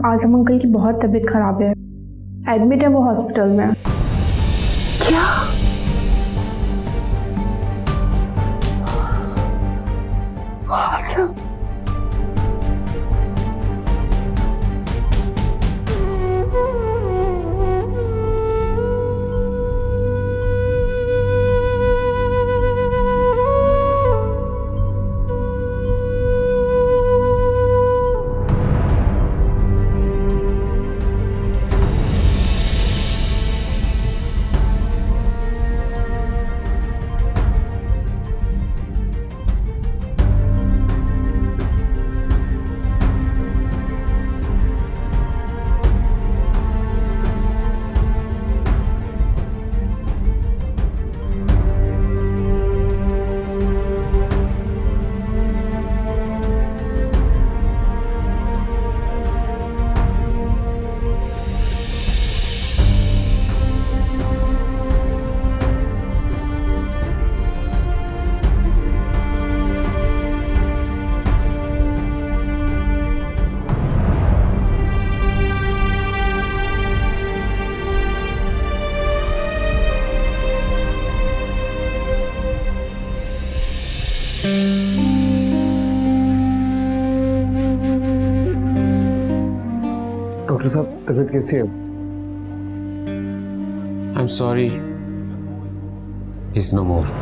आजम uncle की बहुत तबीयत खराब है, एडमिट है वो हॉस्पिटल में। क्या? आजम? डॉक्टर साहब तबीयत कैसी है? I am sorry, is no more.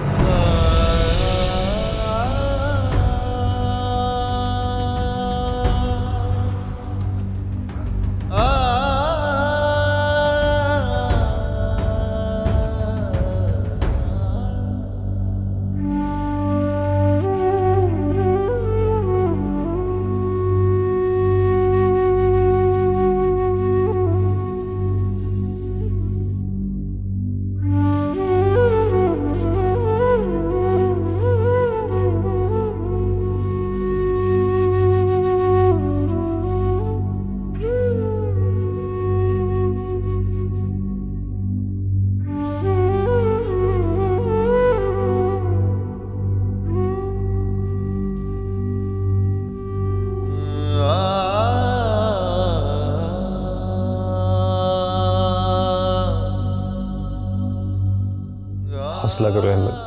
हौसला करो अहमद,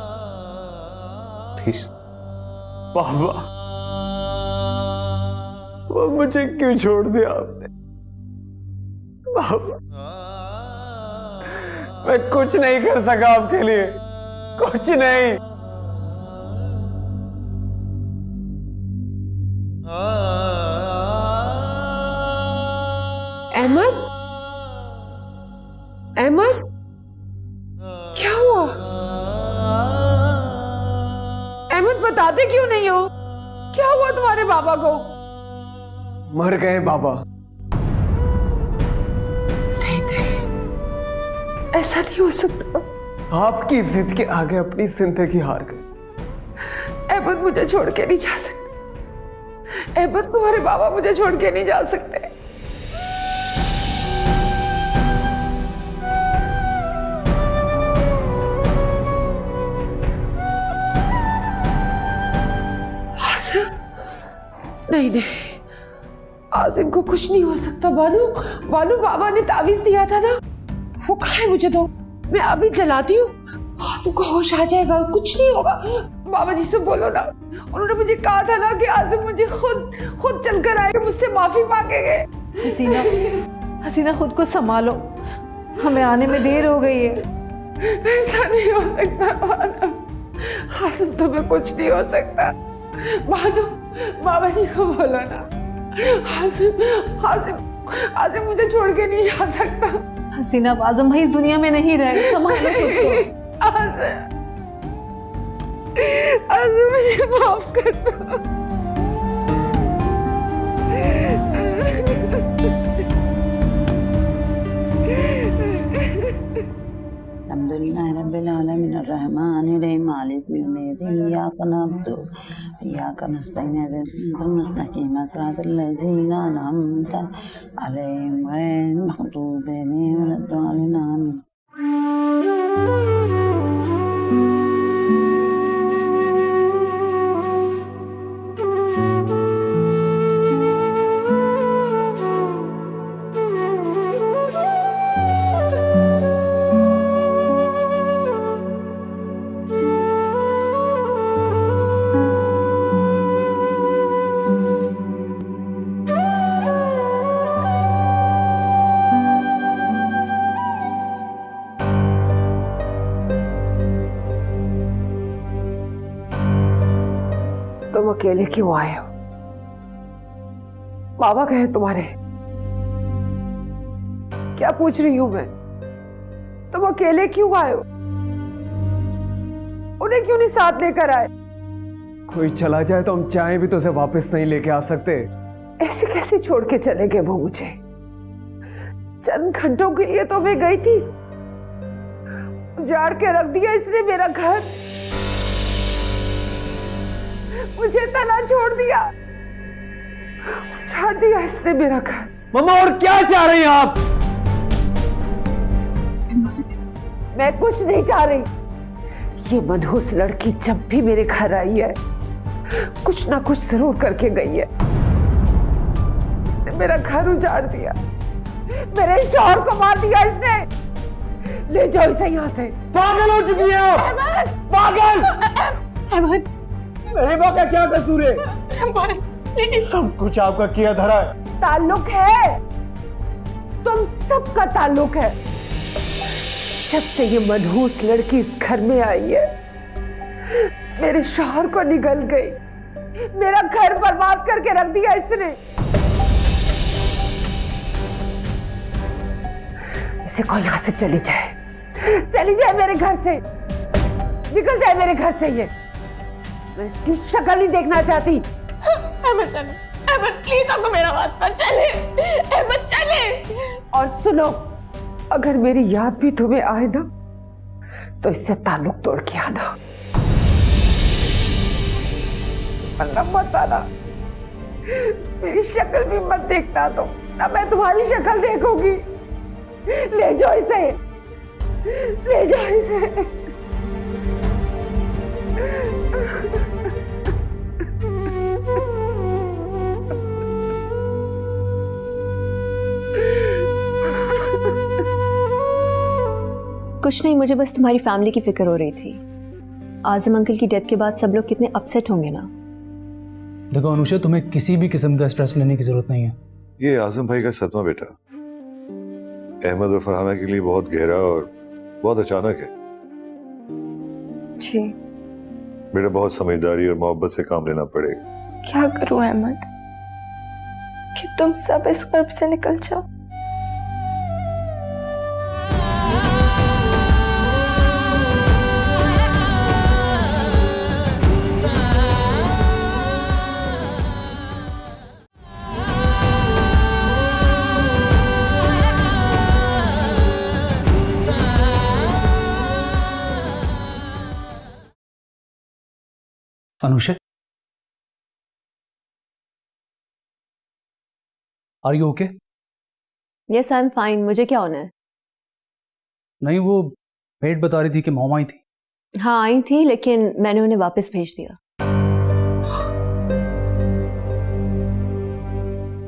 प्लीज। बाबा, वो मुझे क्यों छोड़ दिया आपने? बाबा, मैं कुछ नहीं कर सका आपके लिए, कुछ नहीं। अहमद? अहमद? क्या हुआ? अहमद बताते क्यों नहीं हो? क्या हुआ तुम्हारे बाबा को? मर गए बाबा। नहीं, ऐसा नहीं हो सकता। आपकी जिद के आगे अपनी जिंदगी हार गए। अहमद मुझे छोड़ के नहीं जा सकते। अहमद तुम्हारे बाबा मुझे छोड़ के नहीं जा सकते। नहीं नहीं, आसिम को कुछ नहीं हो सकता। बानू, बानू, बाबा ने तावीज दिया था ना, वो कहाँ है? मुझे दो, मैं अभी जलाती हूँ। आसिम को होश आ जाएगा, कुछ नहीं होगा। बाबा जी से बोलो ना, उन्होंने मुझे कहा था ना कि आसिम मुझे खुद चलकर आए, मुझसे माफी मांगे गए। हसीना, हसीना खुद को संभालो, हमें आने में देर हो गई है। ऐसा नहीं हो सकता बानू, आसिम तुम्हें कुछ नहीं हो सकता। बानू, बाबा जी को बोलो ना। आसिम, आसिम, आसिम मुझे छोड़ के नहीं जा सकता। हसीना, अब आजम भाई इस दुनिया में नहीं रहे, संभालो खुद को। आसिम, आसिम मुझे माफ कर दो। अल्हम्दुलिल्लाहि रब्बिल आलमीन अर्रहमानिर रहीम मालिकिल यौमिद्दीन इय्याका नअबुदु व इय्याका नस्तईन इहदिनल मुस्तकीम सिरातल लज़ीना अनअमता अलैहिम गैरिल मग़दूबि अलैहिम वलद्दालिन आमीन। तुम अकेले क्यों आए हो? बाबा कहे तुम्हारे? क्या पूछ रही हूं मैं? तुम अकेले क्यों आए हो? उन्हें क्यों नहीं साथ लेकर आए? कोई चला जाए तो हम चाहे भी तो उसे वापस नहीं लेके आ सकते। ऐसे कैसे छोड़ के चले गए वो मुझे? चंद घंटों के लिए तो मैं गई थी, उजाड़ के रख दिया इसने मेरा घर, मुझे तना छोड़ दिया, उजाड़ दिया इसने मेरा घर। मम्मा और क्या चाह रही हैं आप? मैं कुछ नहीं चाह रही। ये मनहूस लड़की जब भी मेरे घर आई है कुछ ना कुछ जरूर करके गई है। इसने मेरा घर उजाड़ दिया, मेरे शौहर को मार दिया इसने। ले जाओ इसे यहाँ से। पागल हो चुकी है आप। पागल। अहमद, मेरे माँ का क्या कसूर है? सब कुछ आपका किया धरा है। ताल्लुक है, तुम सबका ताल्लुक है। जब से ये मनहूस लड़की इस घर में आई है मेरे शौहर को निगल गई, मेरा घर बर्बाद करके रख दिया इसने। इसे कौन यहाँ से चली जाए, चली जाए मेरे घर से, निकल जाए मेरे घर से। ये मैं इसकी शक्ल ही देखना चाहती। अहमद चले, अहमद प्लीज आपको मेरा वास्ता, चले अहमद चले। और सुनो, अगर मेरी याद भी तुम्हें आए ना तो इससे ताल्लुक तोड़ के आना, वरना मत आना। मेरी शक्ल भी मत देखना, तो ना मैं तुम्हारी शक्ल देखूंगी। ले जाओ इसे, ले जाओ इसे। कुछ नहीं, मुझे बस तुम्हारी फैमिली की फिक्र हो रही थी। आजम अंकल की डेथ के बाद सब लोग कितने अपसेट होंगे ना। देखो अनुषा, तुम्हें किसी भी किस्म का स्ट्रेस लेने की जरूरत नहीं है। ये आजम भाई का सदमा बेटा अहमद और फरहाना के लिए बहुत गहरा और बहुत अचानक है। जी बेटा, बहुत समझदारी और मोहब्बत से काम लेना पड़ेगा। क्या करूं अहमद कि तुम सब इस कर्ब से निकल जाओ। Anusha, are you okay? Yes I am fine. मुझे क्या होना है? नहीं, वो मेड बता रही थी कि मॉम आई थी। हाँ आई थी, लेकिन मैंने उन्हें वापस भेज दिया।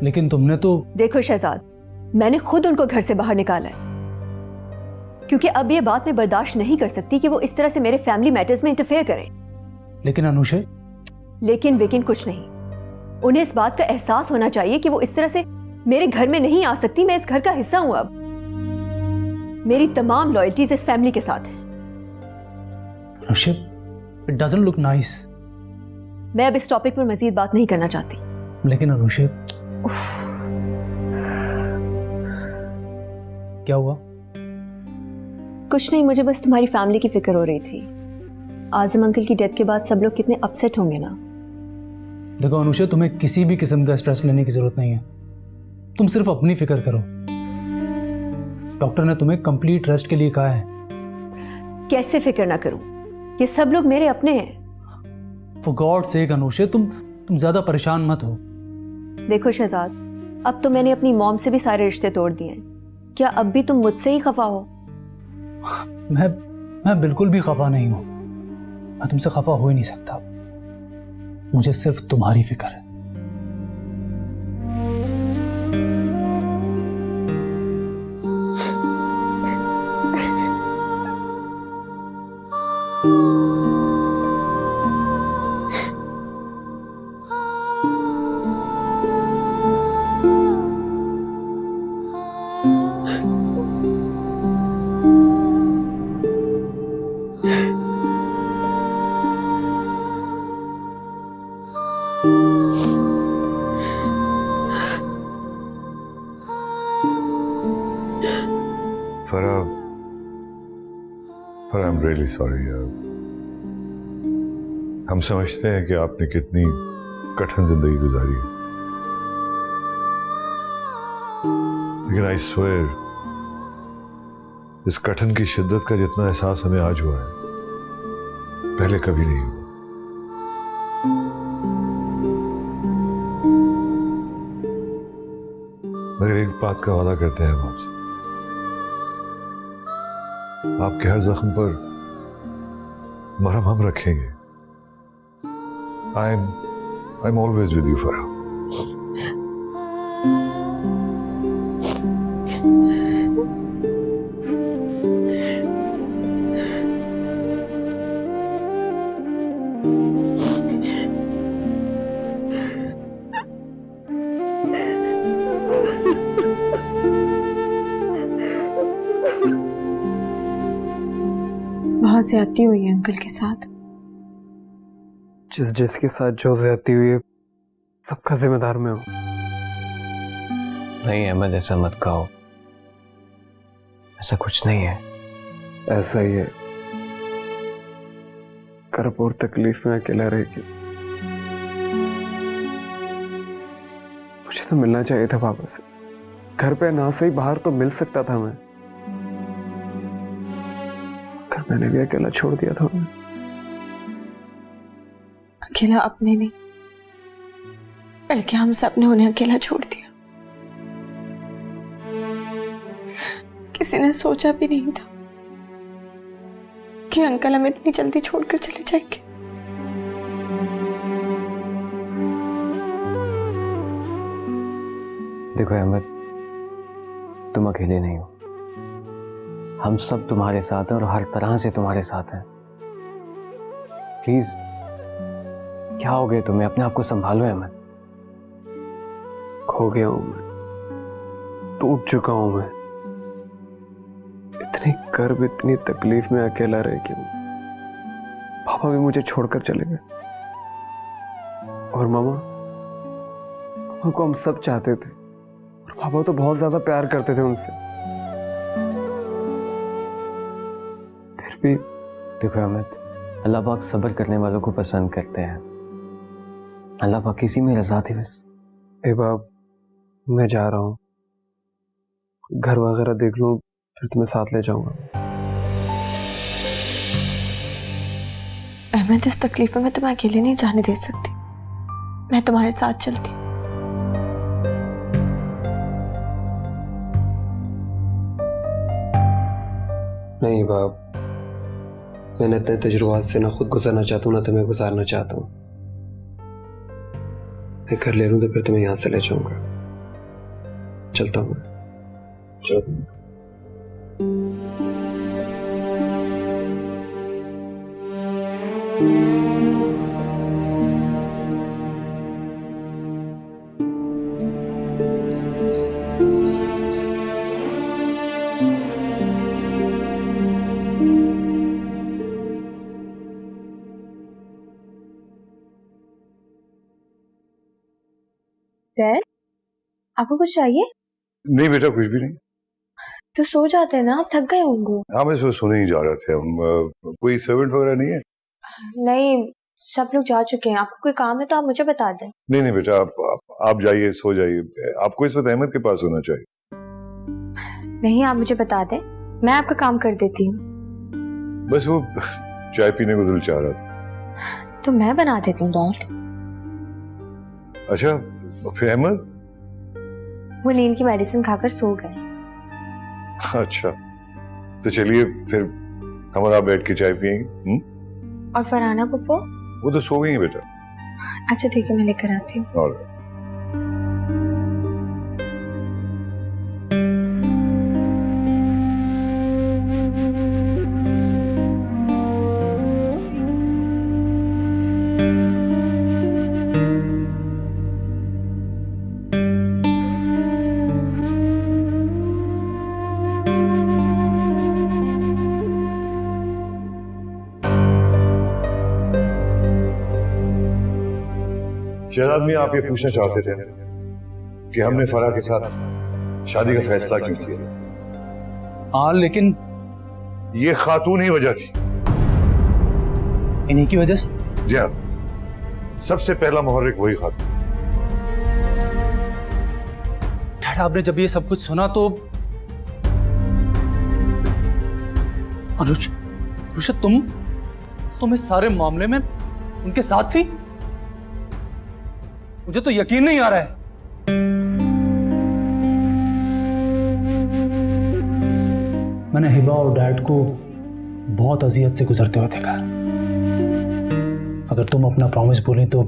लेकिन तुमने तो। देखो शहजाद, मैंने खुद उनको घर से बाहर निकाला है, क्योंकि अब ये बात मैं बर्दाश्त नहीं कर सकती कि वो इस तरह से मेरे फैमिली मैटर्स में इंटरफेयर करें। लेकिन अनुषा। लेकिन वेकिन कुछ नहीं। उन्हें इस बात का एहसास होना चाहिए कि वो इस तरह से मेरे घर में नहीं आ सकती। मैं इस घर का हिस्सा हूं। अब मेरी तमाम लॉयल्टीज इस फैमिली के साथ हैं। Anusha, it doesn't look nice. मैं अब इस टॉपिक पर मजीद बात नहीं करना चाहती। लेकिन अनुषा। क्या हुआ? कुछ नहीं, मुझे बस तुम्हारी फैमिली की फिक्र हो रही थी। आजम अंकल की डेथ के बाद सब लोग कितने अपसेट होंगे ना। देखो अनुषा, तुम्हें किसी भी किस्म का स्ट्रेस लेने की जरूरत नहीं है। तुम सिर्फ अपनी फिक्र करो। डॉक्टर ने तुम्हें कंप्लीट रेस्ट के लिए कहा है। कैसे फिक्र ना करूं? ये सब लोग मेरे अपने हैं। फॉर गॉड सेक अनुषा, तुम ज्यादा परेशान मत हो। देखो शहजाद, अब तो मैंने अपनी मॉम से भी सारे रिश्ते तोड़ दिए हैं। क्या अब भी तुम मुझसे ही खफा हो? मैं बिल्कुल भी खफा नहीं हूं। मैं तुमसे खफा हो ही नहीं सकता। मुझे सिर्फ तुम्हारी फिक्र है। Farah, I am really sorry यार। हम समझते हैं कि आपने कितनी कठिन जिंदगी गुजारी है, लेकिन आई स्वेयर इस कठिन की शिद्दत का जितना एहसास हमें आज हुआ है पहले कभी नहीं हुआ। मगर एक बात का वादा करते हैं हम आपसे, आपके हर जख्म पर मरहम हम रखेंगे। I am always with you Farah. बहुत ज्यादती हुई है अंकल के साथ। जिसके साथ जो ज्यादती हुई है सबका जिम्मेदार मैं हूं। नहीं अहमद, ऐसा मत कहो, ऐसा कुछ नहीं है। ऐसा ही है, कर्ब और तकलीफ में अकेला रह के मुझे तो मिलना चाहिए था पापा से। घर पे ना सही बाहर तो मिल सकता था मैं, कर मैंने भी अकेला छोड़ दिया था उन्हें। अकेला अपने नहीं, बल्कि हम सब ने उन्हें अकेला छोड़ दिया। किसी ने सोचा भी नहीं था कि अंकल हमें इतनी जल्दी छोड़कर चले जाएंगे। देखो अहमद, तुम अकेले नहीं हो, हम सब तुम्हारे साथ हैं और हर तरह से तुम्हारे साथ हैं। प्लीज, क्या हो गया तुम्हें? अपने आप को संभालो अहमद। खो गया हूं मैं, टूट चुका हूं मैं। इतनी कर्ब, इतनी तकलीफ में अकेला रह के पापा भी मुझे छोड़कर चले गए। और मामा को हम सब चाहते थे, और पापा तो बहुत ज्यादा प्यार करते थे उनसे। फिर भी देखो अहमद, अल्लाह पाक सब्र करने वालों को पसंद करते हैं। अल्लाह पाक किसी में रजा थी बस। ए बाप, मैं जा रहा हूँ, घर वगैरह देख लूं, फिर तुम्हें साथ ले जाऊंगा। अहमद, इस तकलीफ में मैं तुम्हें अकेले नहीं जाने दे सकती। मैं तुम्हारे साथ चलती। नहीं बाप, मैंने इतने तजुर्बात से ना खुद गुजरना चाहता हूँ ना तुम्हें गुजारना चाहता हूँ। मैं घर ले लूँ तो फिर तुम्हें यहाँ से ले जाऊंगा। चलता हूँ। डैड, आपको कुछ चाहिए? नहीं बेटा, कुछ भी नहीं। तो सो जाते हैं ना, आप थक गए होंगे। हाँ, मैं इसमें सोने ही जा रहे थे हम। कोई सर्वेंट वगैरह नहीं है? नहीं, सब लोग जा चुके हैं। आपको कोई काम है तो आप मुझे बता दें। नहीं नहीं बेटा, आप जाइए, सो जाइए। आपको इस वक्त अहमद के पास होना चाहिए। नहीं, आप मुझे बता दें, मैं आपका काम कर देती हूँ। बस वो चाय पीने को दिल चाह रहा था। तो मैं बना देती हूँ डैड। अच्छा, फिर अहमद? वो नींद की मेडिसिन खाकर सो गए। अच्छा, तो चलिए फिर हम और आप बैठ के चाय पियेंगे। और फरहाना पप्पो? वो तो सो गई है बेटा। अच्छा ठीक है, मैं लेकर आती हूँ। और शहजाद मियां, आप ये पूछना चाहते थे कि हमने फराह के साथ शादी का फैसला क्यों किया? हाँ लेकिन ये खातून ही वजह थी। इन्हीं की वजह से? जी हाँ, सबसे पहला मुहर्रिक वही खातून। डैड आपने जब ये सब कुछ सुना तो अनुषा तुम इस सारे मामले में उनके साथ थी? मुझे तो यकीन नहीं आ रहा है। मैंने हिबा और डैड को बहुत अजियत से गुजरते हुए देखा। अगर तुम अपना प्रॉमिस भूली तो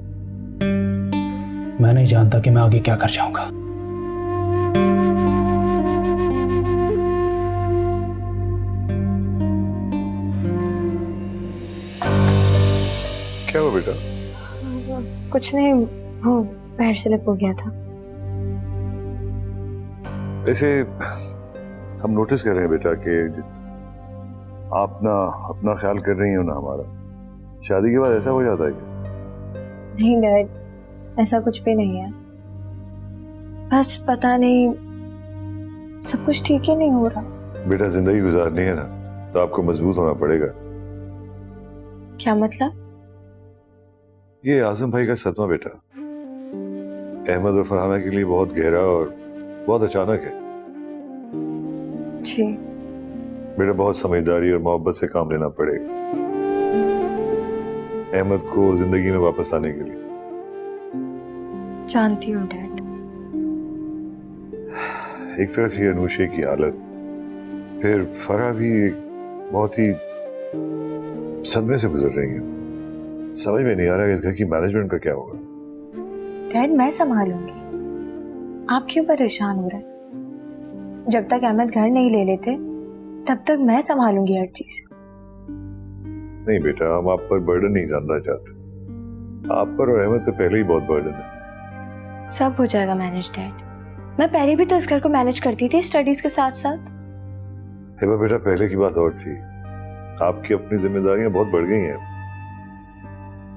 मैं नहीं जानता कि मैं आगे क्या कर जाऊंगा। क्या हुआ बेटा? कुछ नहीं, वो पैर स्लिप हो गया था। वैसे हम नोटिस कर रहे हैं बेटा कि आप ना अपना ख्याल कर रही हो ना हमारा। शादी के बाद ऐसा हो जाता है क्या? नहीं डैड, ऐसा कुछ भी नहीं है। बस पता नहीं, सब कुछ ठीक ही नहीं हो रहा। बेटा जिंदगी गुजारनी है ना तो आपको मजबूत होना पड़ेगा। क्या मतलब? ये आजम भाई का सदमा बेटा अहमद और फरहाना के लिए बहुत गहरा और बहुत अचानक है। जी बेटा बहुत समझदारी और मोहब्बत से काम लेना पड़ेगा अहमद को जिंदगी में वापस आने के लिए। जानती हूँ डैड। एक तरफ ये अनुषे की हालत, फिर फरा भी बहुत ही सदमे से गुजर रही है। समझ में नहीं आ रहा है इस घर की मैनेजमेंट का क्या होगा। डैड मैं संभालूंगी, आप क्यों परेशान हो रहे हैं? जब तक अहमद घर नहीं ले लेते तब तक मैं संभालूंगी हर चीज। नहीं बेटा, हम आप पर बर्डन नहीं डालना चाहते। आप पर और अहमद तो पहले ही बहुत बर्डन है। सब हो जाएगा मैनेज डैड। मैं पहले भी तो इस घर को मैनेज करती थी स्टडीज के साथ साथ। हेबा बेटा पहले की बात और थी, आपकी अपनी जिम्मेदारियां बहुत बढ़ गई हैं।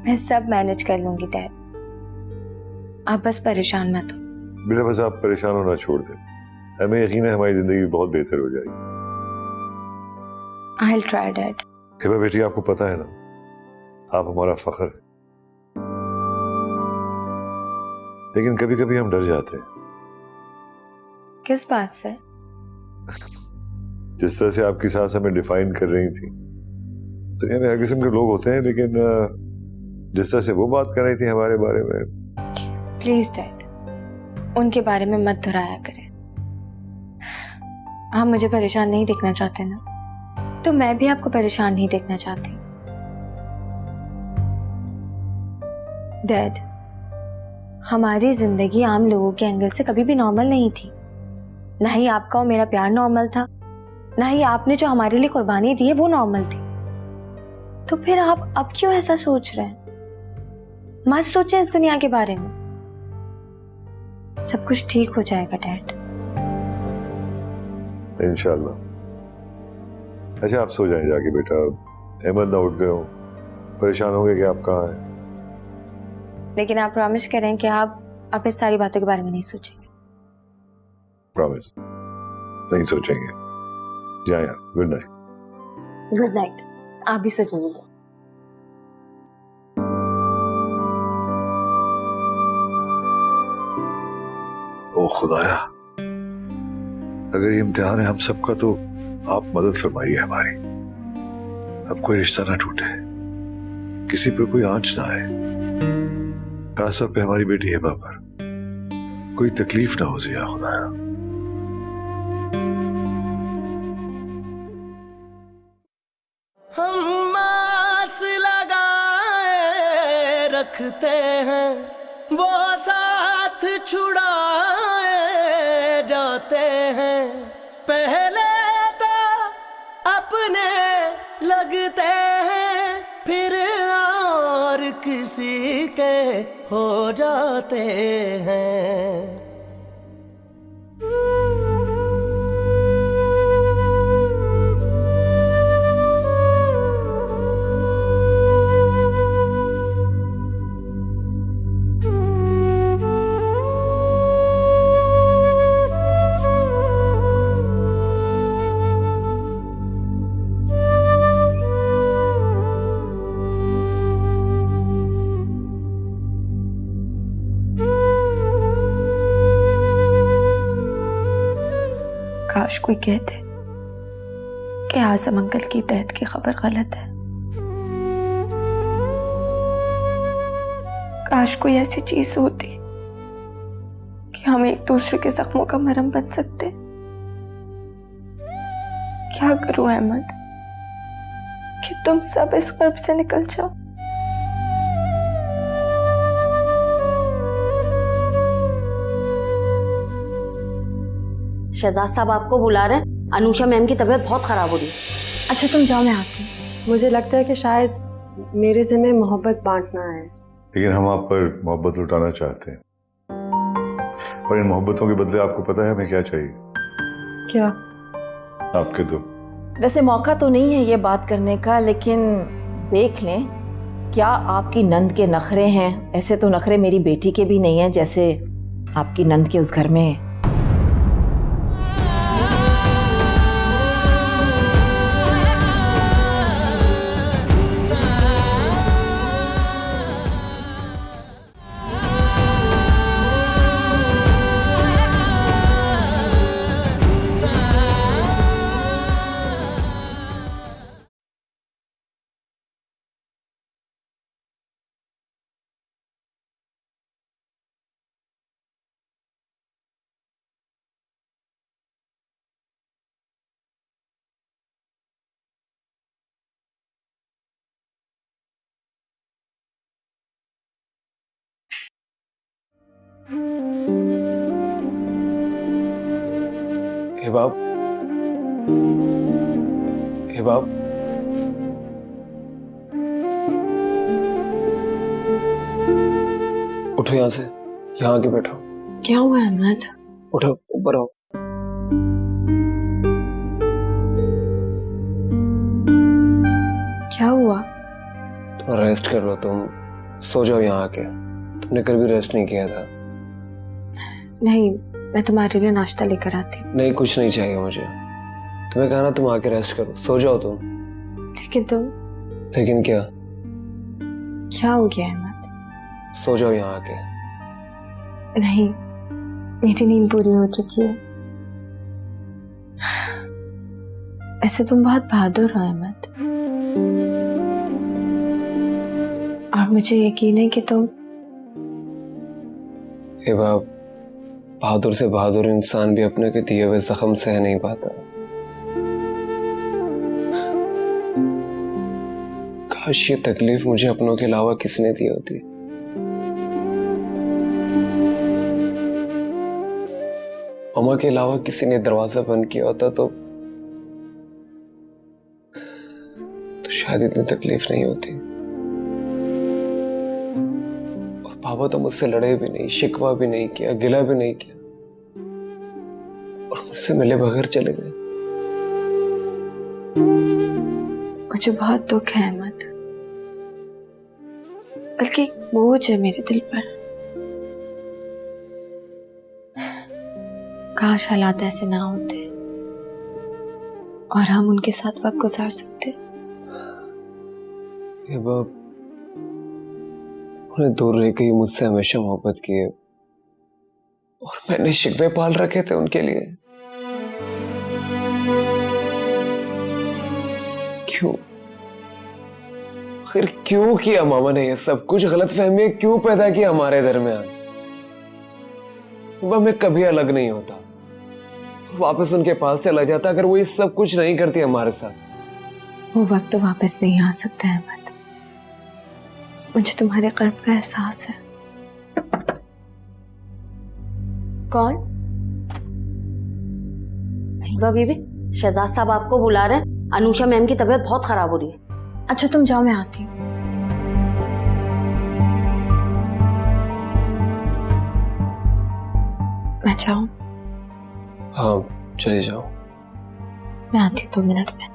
मैं सब मैनेज कर लूंगी डैड, आप बस परेशान मत हो। बेटा बस आप परेशान होना छोड़ दें, हमें यकीन है हमारी जिंदगी बहुत बेहतर हो जाएगी। I will try dad. हेबा बेटी आपको पता है ना, आप हमारा फख्र है, लेकिन कभी कभी हम डर जाते हैं। किस बात से? जिस तरह से आपकी सास हमें डिफाइन कर रही थी। दुनिया में हर किस्म के लोग होते हैं, लेकिन जिस तरह से वो बात कर रही थी हमारे बारे में। प्लीज डैड, उनके बारे में मत दोहराया करें। आप मुझे परेशान नहीं देखना चाहते ना, तो मैं भी आपको परेशान नहीं देखना चाहती। डैड, हमारी जिंदगी आम लोगों के एंगल से कभी भी नॉर्मल नहीं थी। ना ही आपका और मेरा प्यार नॉर्मल था, ना ही आपने जो हमारे लिए कुर्बानी दी है वो नॉर्मल थी। तो फिर आप अब क्यों ऐसा सोच रहे हैं? मत सोचें इस दुनिया के बारे में, सब कुछ ठीक हो जाएगा डैड। इंशाल्लाह। अच्छा आप सो जाएं जाके बेटा, अहमद ना उठ गए हो, परेशान होंगे कि आप कहाँ हैं। लेकिन आप प्रॉमिस करें कि आप इस सारी बातों के बारे में नहीं सोचेंगे। प्रॉमिस नहीं सोचेंगे। जाएं आप, गुड नाइट। Good night. आप भी सो जाइए। ओ खुदाया, अगर ये इम्तिहान है हम सबका तो आप मदद फरमाइए हमारी। अब कोई रिश्ता ना टूटे, किसी पर कोई आंच ना आए, खासतौर पे हमारी बेटी हेबा पर कोई तकलीफ ना हो जाए या खुदाया। हम आस लगाए रखते हैं, वो साथ छुड़ाए जाते हैं। पहले तो अपने लगते हैं, फिर और किसी के हो जाते हैं। काश कोई कहते कि आजम अंकल की डेथ की खबर गलत है। काश कोई ऐसी चीज होती कि हम एक दूसरे के जख्मों का मरहम बन सकते। क्या करूं अहमद कि तुम सब इस कर्ब से निकल जाओ। शहजाद साहब आपको बुला रहे हैं। अनुषा मैम की तबीयत बहुत खराब हो रही है। अच्छा तुम जाओ, मैं आती हूँ। मुझे लगता है कि शायद मेरे ज़िम्मे मोहब्बत बांटना है, लेकिन हम आप पर मोहब्बत लुटाना चाहते हैं, और इन मोहब्बतों के बदले आपको पता है हमें क्या चाहिए? क्या? आपके दुख। वैसे मौका तो नहीं है ये बात करने का, लेकिन देख लें क्या आपकी नंद के नखरे हैं। ऐसे तो नखरे मेरी बेटी के भी नहीं हैं जैसे आपकी नंद के उस घर में है। हिबाब, हिबाब, उठो यहाँ से, यहाँ आके बैठो। क्या हुआ अहमद? उठो, ऊपर आओ। क्या हुआ? थोड़ा रेस्ट कर लो, तुम सो जाओ यहाँ आके। तुमने कल भी रेस्ट नहीं किया था। नहीं, मैं तुम्हारे लिए नाश्ता लेकर आती हूँ। नहीं, कुछ नहीं चाहिए मुझे। तुम्हें कहा ना तुम आके रेस्ट करो, सो जाओ तुम। लेकिन तुम। लेकिन क्या? क्या हो गया अहमद? सो जाओ यहाँ आके। नहीं, मेरी नींद पूरी हो चुकी है। ऐसे तुम बहुत बहादुर हो अहमद, और मुझे यकीन है कि तुम। हिबाब, बहादुर से बहादुर इंसान भी अपने के दिए हुए जख्म सह नहीं पाता। काश ये तकलीफ मुझे अपनों के अलावा किसने दी होती। अम्मा के अलावा किसी ने दरवाजा बंद किया होता तो शायद इतनी तकलीफ नहीं होती। और पापा तो मुझसे लड़े भी नहीं, शिकवा भी नहीं किया, गिला भी नहीं किया, और मुझसे मिले बगैर चले गए। मुझे बहुत दुख है अहमद, बल्कि एक बोझ है मेरे दिल पर। काश हालात ऐसे ना होते और हम उनके साथ वक्त गुजार सकते। ये बाप, उन्हें दूर रह के मुझसे हमेशा मोहब्बत की है, और मैंने शिकवे पाल रखे थे उनके लिए। क्यों? आखिर क्यों किया मामा ने ये सब कुछ? गलतफहमी क्यों पैदा की हमारे दरमियान? वह मैं कभी अलग नहीं होता, वापस उनके पास चला जाता अगर वो ये सब कुछ नहीं करती हमारे साथ। वो वक्त तो वापस नहीं आ सकता है अहमद, मुझे तुम्हारे कर्ब का एहसास है। कौन? हिबा बीबी, शहजाद साहब आपको बुला रहे हैं। अनुषा मैम की तबीयत बहुत खराब हो रही है। अच्छा तुम जाओ, मैं आती हूँ। मैं जाऊं? हाँ, चले जाओ। मैं आती हूँ 2 मिनट में।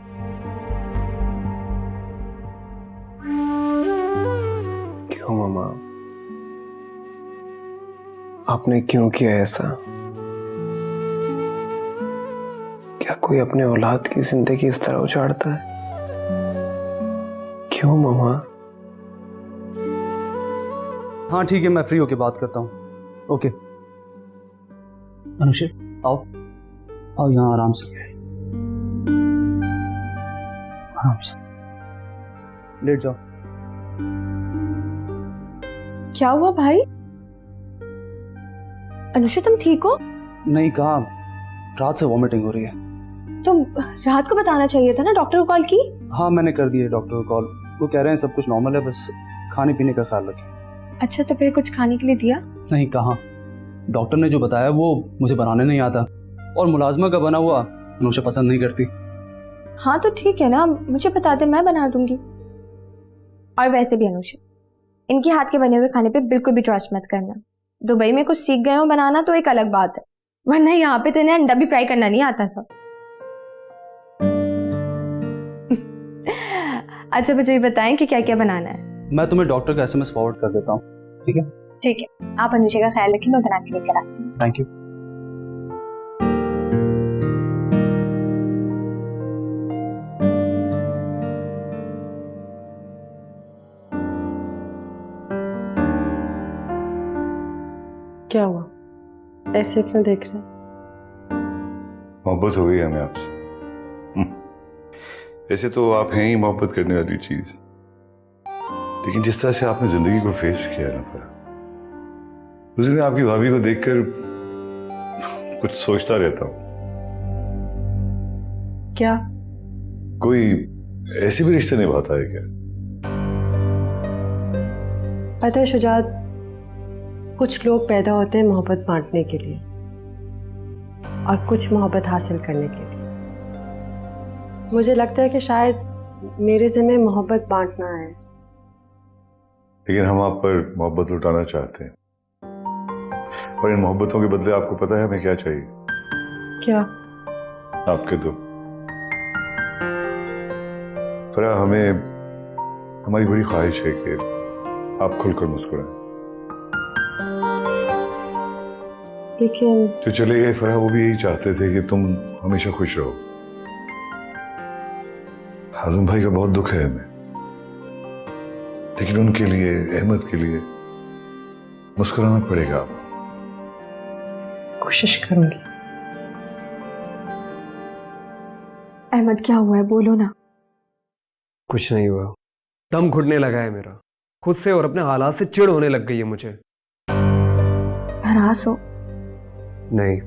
क्यों मामा, आपने क्यों किया ऐसा? क्या कोई अपने औलाद की जिंदगी इस तरह उजाड़ता है? क्यों मामा? हाँ ठीक है, मैं फ्री होके बात करता हूँ। ओके अनुषा, आओ आओ यहाँ आराम से, आराम से लेट जाओ। क्या हुआ भाई? अनुषा तुम ठीक हो? नहीं, कहा रात से वॉमिटिंग हो रही है। तुम रात को बताना चाहिए था ना, डॉक्टर को कॉल की? हाँ मैंने कर दिया डॉक्टर को कॉल, वो कह रहे हैं सब कुछ नॉर्मल है, बस खाने पीने का ख्याल रखें। अच्छा तो फिर कुछ खाने के लिए दिया? नहीं, कहाँ, डॉक्टर ने जो बताया वो मुझे बनाने नहीं आता, और मुलाजमा का बना हुआ अनुषा पसंद नहीं करती। हाँ तो ठीक है ना, मुझे बता दे, मैं बना दूंगी। और वैसे भी अनुषा, इनके हाथ के बने हुए खाने पे बिल्कुल भी ट्रस्ट मत करना। दुबई में कुछ सीख गए हो बनाना तो एक अलग बात है, वरना यहाँ पे तो इन्हें अंडा भी फ्राई करना नहीं आता था। अच्छा मुझे ये बताएं कि क्या क्या बनाना है। मैं तुम्हें डॉक्टर का SMS फॉरवर्ड कर देता हूँ, ठीक है? ठीक है, आप अनुषा का ख्याल रखें, मैं बना के लेकर आती हूँ। Thank you. क्या हुआ, ऐसे क्यों देख रहे हैं? मोहब्बत हो गई हमें आपसे। ऐसे तो आप हैं ही मोहब्बत करने वाली चीज, लेकिन जिस तरह से आपने जिंदगी को फेस किया ना फरा, उस दिन आपकी भाभी को देखकर कुछ सोचता रहता हूं। क्या? कोई ऐसे भी रिश्ते निभाता है क्या? पता है शुजात, कुछ लोग पैदा होते हैं मोहब्बत बांटने के लिए और कुछ मोहब्बत हासिल करने के लिए। मुझे लगता है कि शायद मेरे ज़िम्मे मोहब्बत बांटना है, लेकिन हम आप पर मोहब्बत लुटाना चाहते हैं, और इन मोहब्बतों के बदले आपको पता है हमें क्या चाहिए? क्या? आपके दुख। फरा, हमें, हमारी बड़ी ख्वाहिश है कि आप खुलकर मुस्कुराएं। लेकिन जो चले गए फरा, वो भी यही चाहते थे कि तुम हमेशा खुश रहो। हाज़िम भाई का बहुत दुख है हमें, लेकिन उनके लिए, अहमद के लिए मुस्कुराना पड़ेगा। आप कोशिश करूंगी। अहमद क्या हुआ है, बोलो ना। कुछ नहीं हुआ, दम घुटने लगा है मेरा खुद से, और अपने हालात से चिढ़ होने लग गई है मुझे। नाराज हो? नहीं,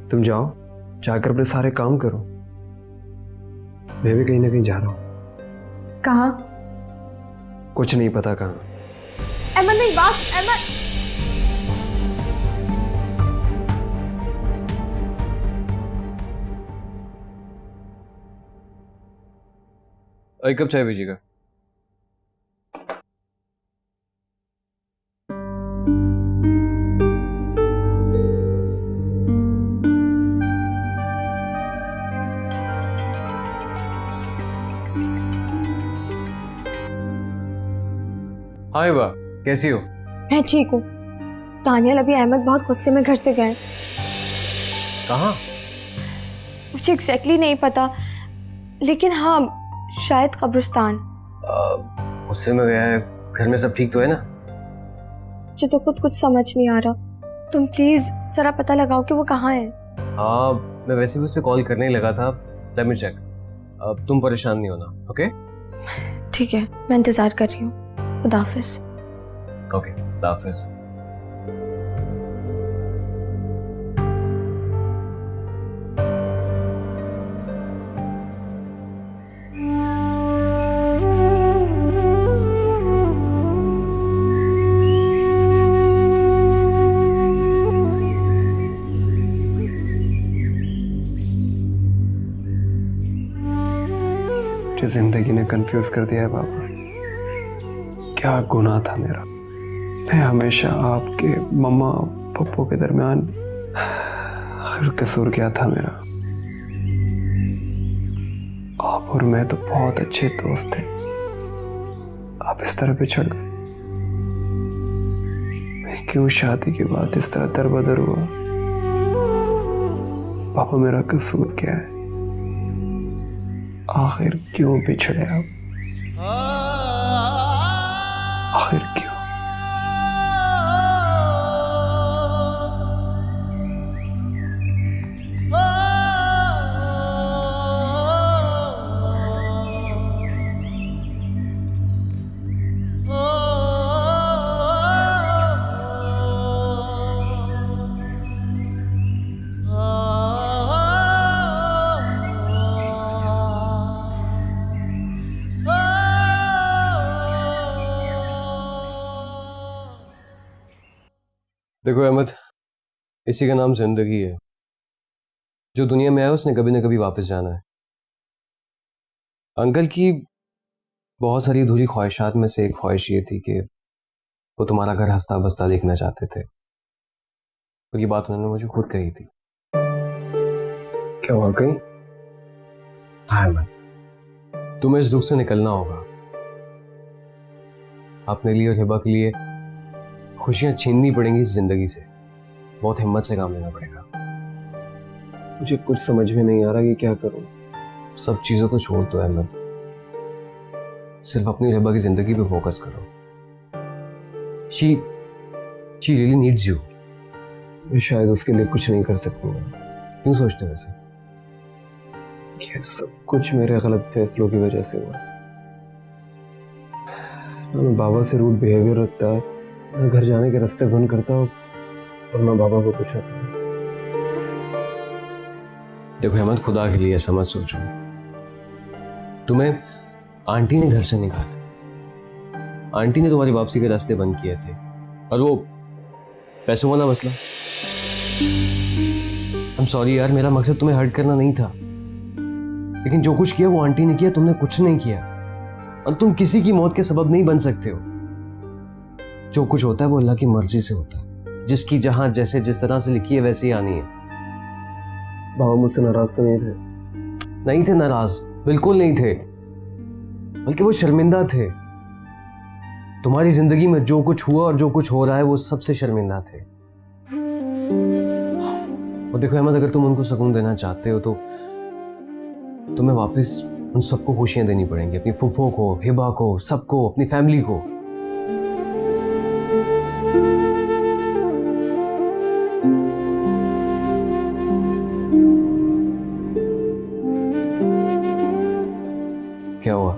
तुम जाओ, जाकर अपने सारे काम करो, मैं भी कहीं ना कहीं जा रहा हूँ। कहाँ? कुछ नहीं पता कहाँ। अहमद नहीं, बात अहमद। एक कप चाय भेजिएगा। हाय बा, कैसी हो? मैं ठीक हूँ। दानियल, अभी अहमद बहुत गुस्से में घर से गए। कहाँ? मुझे एग्जैक्टली नहीं पता, लेकिन हाँ शायद कब्रिस्तान। गुस्से में गया है, घर में सब ठीक तो है ना? मुझे तो खुद कुछ समझ नहीं आ रहा, तुम प्लीज जरा पता लगाओ कि वो कहाँ है। हाँ, मैं वैसे भी उससे कॉल करने ही लगा था। Let me check. अब तुम परेशान नहीं होना, ओके? ठीक है, मैं इंतजार कर रही हूँ। खुदा हाफिज। ओके, खुदा हाफिज। जिंदगी ने कंफ्यूज कर दिया है बाबा। क्या गुनाह था मेरा? मैं हमेशा आपके मम्मा पप्पू के दरमियान, आखिर कसूर क्या था मेरा? आप और मैं तो बहुत अच्छे दोस्त थे, आप इस तरह बिछड़ गए। मैं क्यों शादी के बाद इस तरह दरबदर हुआ? पापा, मेरा कसूर क्या है? आखिर क्यों बिछड़े आप? आखिर क्यों? Oh देखो अहमद, इसी का नाम जिंदगी है। जो दुनिया में आया उसने कभी ना कभी वापस जाना है। अंकल की बहुत सारी अधूरी ख्वाहिशात में से एक ख्वाहिश ये थी कि वो तुम्हारा घर हंसता बसता देखना चाहते थे, और ये बात उन्होंने मुझे खुद कही थी। क्या वाकई? हाँ अहमद, तुम्हें इस दुख से निकलना होगा। अपने लिए और हिबा के लिए खुशियां छीननी पड़ेंगी इस जिंदगी से। बहुत हिम्मत से काम लेना पड़ेगा। मुझे कुछ समझ में नहीं आ रहा कि क्या करूं। सब चीजों को छोड़ दो अहमद, सिर्फ अपनी हिबा की जिंदगी पे फोकस करो। She really needs you. मैं शायद उसके लिए कुछ नहीं कर सकूंगा। क्यों सोचते हो वैसे? ये सब कुछ मेरे गलत फैसलों की वजह से हुआ। ना मैं बाबा से रूड बिहेवियर रखता, ना घर जाने के रास्ते बंद करता और ना बाबा को पूछा। देखो अहमद, खुदा के लिए ऐसा मत सोचो। तुम्हें आंटी ने घर से निकाला। आंटी ने तुम्हारी वापसी के रास्ते बंद किए थे, और वो पैसों वाला मसला। I'm sorry यार, मेरा मकसद तुम्हें हर्ट करना नहीं था, लेकिन जो कुछ किया वो आंटी ने किया, तुमने कुछ नहीं किया। और तुम किसी की मौत के सबब नहीं बन सकते हो। जो कुछ होता है वो अल्लाह की मर्जी से होता है। जिसकी जहां जैसे जिस तरह से लिखी है वैसे ही आनी है। बाबा मुझसे नाराज तो नहीं थे? नहीं थे नाराज, बिल्कुल नहीं थे, बल्कि वो शर्मिंदा थे। तुम्हारी जिंदगी में जो कुछ हुआ और जो कुछ हो रहा है वो सबसे शर्मिंदा थे। और देखो अहमद, अगर तुम उनको सुकून देना चाहते हो तो तुम्हें वापस उन सबको खुशियां देनी पड़ेंगी। अपनी फूफो को, हिबा को, सबको, अपनी फैमिली को। क्या हुआ?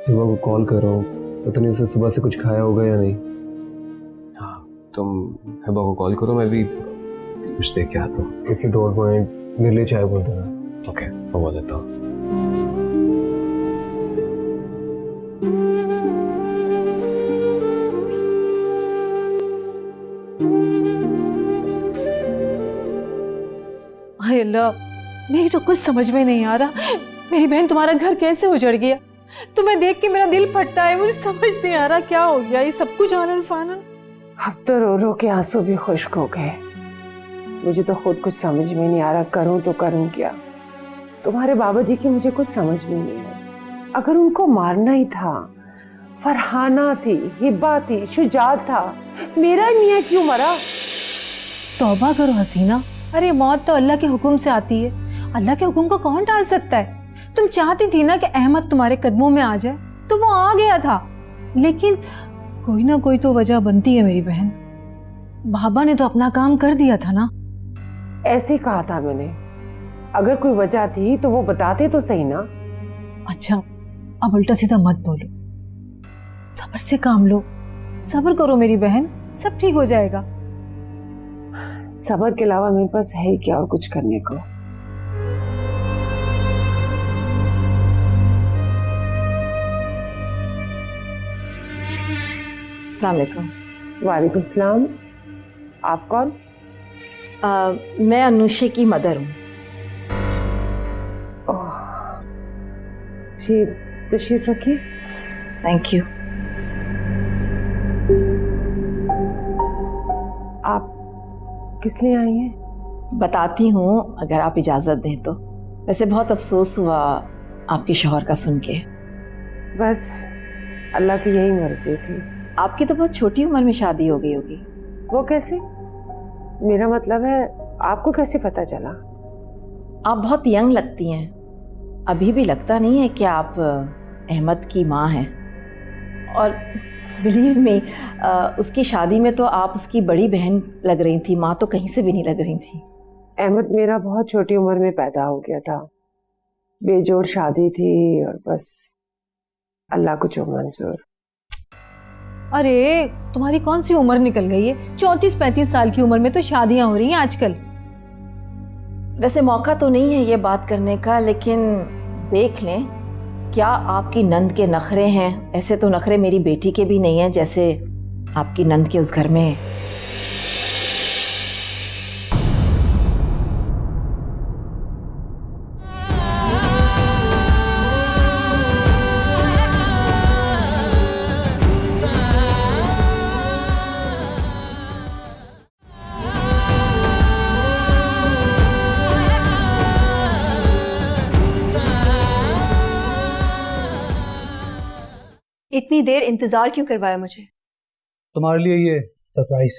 हिबा को कॉल कर रहा हूँ, पता नहीं उसे सुबह से कुछ खाया होगा या नहीं। हाँ, तुम हिबा को कॉल करो, मैं भी कुछ देख के आता हूँ। इफ यू डोंट माइंड, मेरे लिए चाय बोल देना। ओके, मैं बोल देता हूँ। हाय अल्लाह, मेरी तो कुछ समझ में नहीं आ रहा। मेरी बहन तुम्हारा घर कैसे उजड़ गया? तुम्हें देख के मेरा दिल फटता है। मुझे समझ नहीं आ रहा क्या हो गया, ये सब कुछ आनन फानन। अब तो रो रो के आंसू भी खुश्क हो गए। मुझे तो खुद कुछ समझ में नहीं आ रहा, करूं तो करूं क्या। तुम्हारे बाबा जी की मुझे कुछ समझ में नहीं आया। अगर उनको मारना ही था, फरहाना थी, हिब्बा थी, शुजात था, मेरा मियाँ क्यों मरा? तौबा करो हसीना। अरे मौत तो अल्लाह के हुक्म से आती है। अल्लाह के हुक्म को कौन टाल सकता है? तुम चाहती थी ना कि अहमद तुम्हारे कदमों में आ जाए, तो वो आ गया था। लेकिन कोई ना कोई तो वजह बनती है मेरी बहन। बाबा ने तो अपना काम कर दिया था ना। ऐसे कहा था मैंने। अगर कोई वजह थी तो वो बताते तो सही ना। अच्छा, अब उल्टा सीधा मत बोलो, सब्र से काम लो। सब्र करो मेरी बहन, सब ठीक हो जाएगा। सब्र के अलावा मेरे पास है क्या और कुछ करने को? अस्सलाम वालेकुम। वालेकुम सलाम। आप कौन? मैं अनुषा की मदर हूँ। जी, तशरीफ रखिए। Thank you. आप किस लिए आई हैं? बताती हूँ अगर आप इजाज़त दें तो। वैसे बहुत अफसोस हुआ आपके शौहर का सुन के। बस अल्लाह की यही मर्जी थी। आपकी तो बहुत छोटी उम्र में शादी हो गई होगी। वो कैसे? मेरा मतलब है, आपको कैसे पता चला? आप बहुत यंग लगती हैं। अभी भी लगता नहीं है कि आप अहमद की माँ हैं। और बिलीव मी, उसकी शादी में तो आप उसकी बड़ी बहन लग रही थी, माँ तो कहीं से भी नहीं लग रही थी। अहमद मेरा बहुत छोटी उम्र में पैदा हो गया था। बेजोड़ शादी थी और बस अल्लाह को जो मंजूर। अरे तुम्हारी कौन सी उम्र निकल गई है? 34-35 साल की उम्र में तो शादियां हो रही हैं आजकल। वैसे मौका तो नहीं है ये बात करने का, लेकिन देख लें क्या आपकी नंद के नखरे हैं। ऐसे तो नखरे मेरी बेटी के भी नहीं हैं जैसे आपकी नंद के उस घर में इतनी देर इंतजार क्यों करवाया मुझे? तुम्हारे लिए ये सरप्राइज।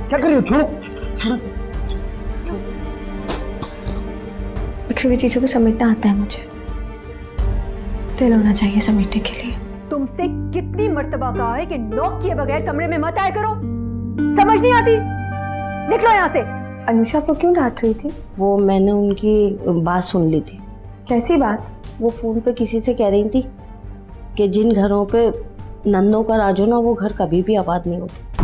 क्या कर रही हो? छोड़ो छोड़ो से। बिखरी हुई चीजों को समेटना आता है मुझे, दिल होना चाहिए समेटने के लिए। तुमसे कितनी मर्तबा कहा है कि नॉक किए बगैर कमरे में मत आया करो, समझ नहीं आती? निकलो यहाँ से। अनुषा को क्यों डांट रही थी? वो मैंने उनकी बात सुन ली थी। कैसी बात? वो फोन पे किसी से कह रही थी कि जिन घरों पे नंदों का राज हो ना, वो घर कभी भी आबाद नहीं होते।